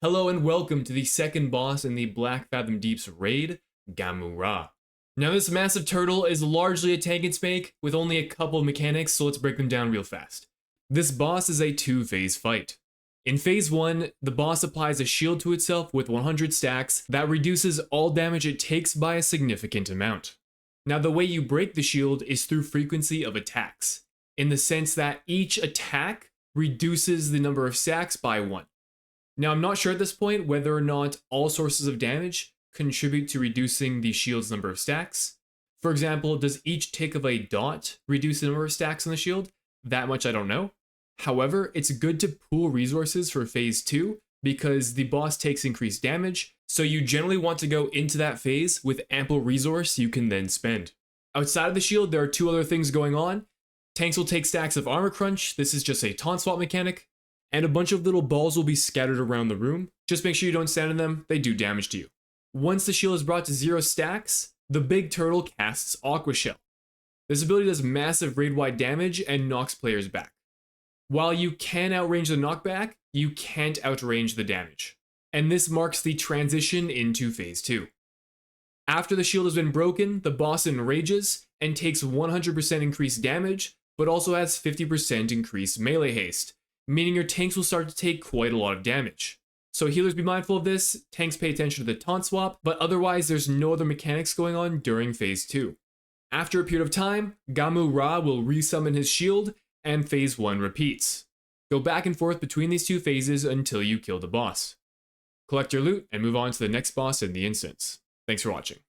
Hello and welcome to the second boss in the Blackfathom Deeps raid, Ghamoo-ra. Now this massive turtle is largely a tank and spank with only a couple of mechanics, so let's break them down real fast. This boss is a two-phase fight. In phase 1, the boss applies a shield to itself with 100 stacks that reduces all damage it takes by a significant amount. Now the way you break the shield is through frequency of attacks, in the sense that each attack reduces the number of stacks by 1. Now, I'm not sure at this point whether or not all sources of damage contribute to reducing the shield's number of stacks. For example, does each tick of a dot reduce the number of stacks on the shield? That much I don't know. However, it's good to pool resources for phase 2 because the boss takes increased damage, so you generally want to go into that phase with ample resource you can then spend. Outside of the shield, there are two other things going on. Tanks will take stacks of armor crunch. This is just a taunt swap mechanic. And a bunch of little balls will be scattered around the room. Just make sure you don't stand in them, they do damage to you. Once the shield is brought to 0 stacks, the big turtle casts Aqua Shell. This ability does massive raid-wide damage and knocks players back. While you can outrange the knockback, you can't outrange the damage. And this marks the transition into phase 2. After the shield has been broken, the boss enrages and takes 100% increased damage, but also has 50% increased melee haste, meaning your tanks will start to take quite a lot of damage. So healers be mindful of this, tanks pay attention to the taunt swap, but otherwise there's no other mechanics going on during phase 2. After a period of time, Ghamoo-ra will resummon his shield, and phase 1 repeats. Go back and forth between these two phases until you kill the boss. Collect your loot and move on to the next boss in the instance. Thanks for watching.